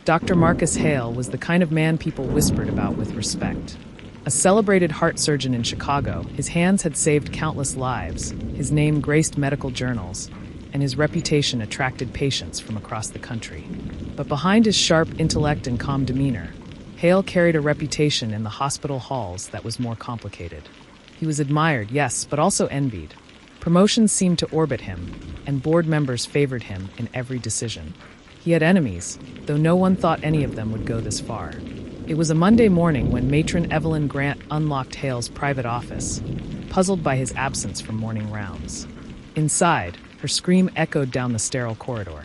Dr. Marcus Hale was the kind of man people whispered about with respect. A celebrated heart surgeon in Chicago, his hands had saved countless lives, his name graced medical journals, and his reputation attracted patients from across the country. But behind his sharp intellect and calm demeanor, Hale carried a reputation in the hospital halls that was more complicated. He was admired, yes, but also envied. Promotions seemed to orbit him, and board members favored him in every decision. He had enemies, though no one thought any of them would go this far. It was a Monday morning when matron Evelyn Grant unlocked Hale's private office, puzzled by his absence from morning rounds. Inside, her scream echoed down the sterile corridor.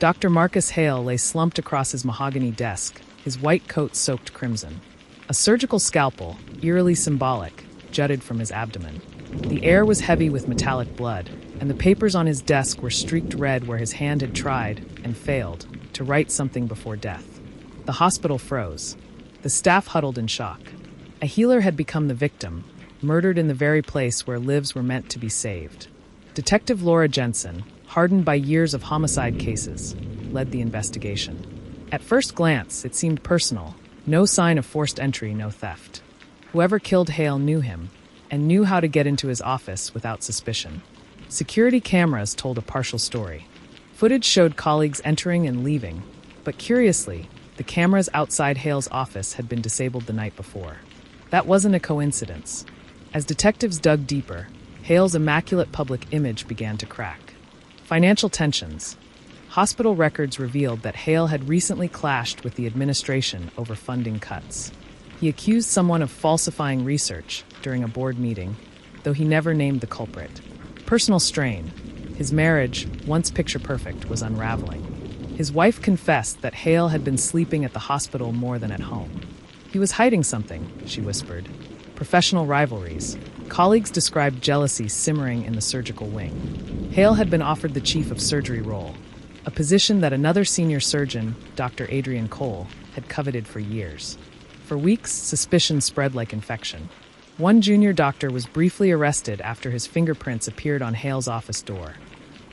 Dr. Marcus Hale lay slumped across his mahogany desk, his white coat soaked crimson. A surgical scalpel, eerily symbolic, jutted from his abdomen. The air was heavy with metallic blood, and the papers on his desk were streaked red where his hand had tried, and failed, to write something before death. The hospital froze. The staff huddled in shock. A healer had become the victim, murdered in the very place where lives were meant to be saved. Detective Laura Jensen, hardened by years of homicide cases, led the investigation. At first glance, it seemed personal. No sign of forced entry, no theft. Whoever killed Hale knew him, and knew how to get into his office without suspicion. Security cameras told a partial story. Footage showed colleagues entering and leaving, but curiously, the cameras outside Hale's office had been disabled the night before. That wasn't a coincidence. As detectives dug deeper, Hale's immaculate public image began to crack. Financial tensions. Hospital records revealed that Hale had recently clashed with the administration over funding cuts. He accused someone of falsifying research during a board meeting, though he never named the culprit. Personal strain. His marriage, once picture-perfect, was unraveling. His wife confessed that Hale had been sleeping at the hospital more than at home. He was hiding something, she whispered. Professional rivalries. Colleagues described jealousy simmering in the surgical wing. Hale had been offered the chief of surgery role, a position that another senior surgeon, Dr. Adrian Cole, had coveted for years. For weeks, suspicion spread like infection. One junior doctor was briefly arrested after his fingerprints appeared on Hale's office door,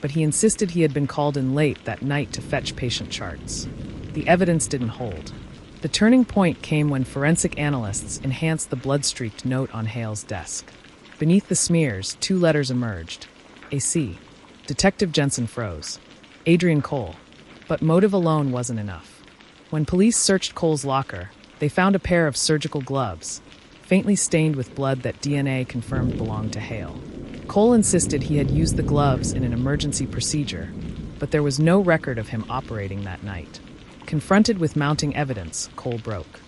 but he insisted he had been called in late that night to fetch patient charts. The evidence didn't hold. The turning point came when forensic analysts enhanced the blood-streaked note on Hale's desk. Beneath the smears, 2 letters emerged. AC. Detective Jensen froze. Adrian Cole. But motive alone wasn't enough. When police searched Cole's locker, they found a pair of surgical gloves, faintly stained with blood that DNA confirmed belonged to Hale. Cole insisted he had used the gloves in an emergency procedure, but there was no record of him operating that night. Confronted with mounting evidence, Cole broke.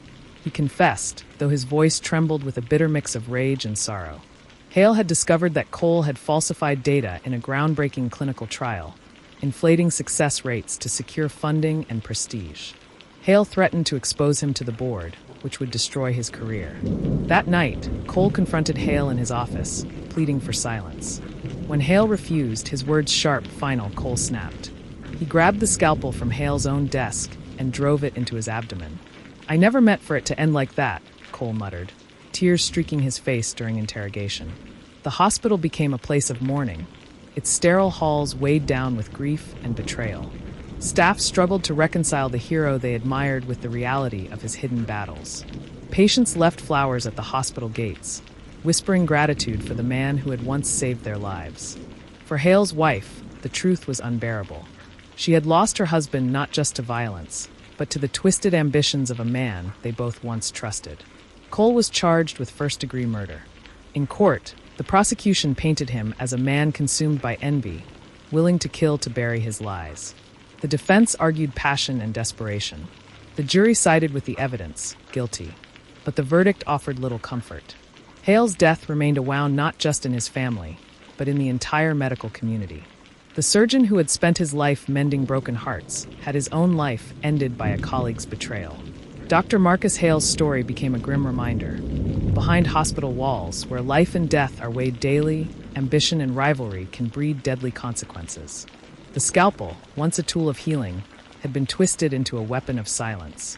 He confessed, though his voice trembled with a bitter mix of rage and sorrow. Hale had discovered that Cole had falsified data in a groundbreaking clinical trial, inflating success rates to secure funding and prestige. Hale threatened to expose him to the board, which would destroy his career. That night, Cole confronted Hale in his office, pleading for silence. When Hale refused, his words sharp, final, Cole snapped. He grabbed the scalpel from Hale's own desk and drove it into his abdomen. "I never meant for it to end like that," Cole muttered, tears streaking his face during interrogation. The hospital became a place of mourning, its sterile halls weighed down with grief and betrayal. Staff struggled to reconcile the hero they admired with the reality of his hidden battles. Patients left flowers at the hospital gates, whispering gratitude for the man who had once saved their lives. For Hale's wife, the truth was unbearable. She had lost her husband not just to violence, but to the twisted ambitions of a man they both once trusted. Cole was charged with first-degree murder. In court, the prosecution painted him as a man consumed by envy, willing to kill to bury his lies. The defense argued passion and desperation. The jury sided with the evidence, guilty. But the verdict offered little comfort. Hale's death remained a wound not just in his family, but in the entire medical community. The surgeon who had spent his life mending broken hearts had his own life ended by a colleague's betrayal. Dr. Marcus Hale's story became a grim reminder. Behind hospital walls, where life and death are weighed daily, ambition and rivalry can breed deadly consequences. The scalpel, once a tool of healing, had been twisted into a weapon of silence.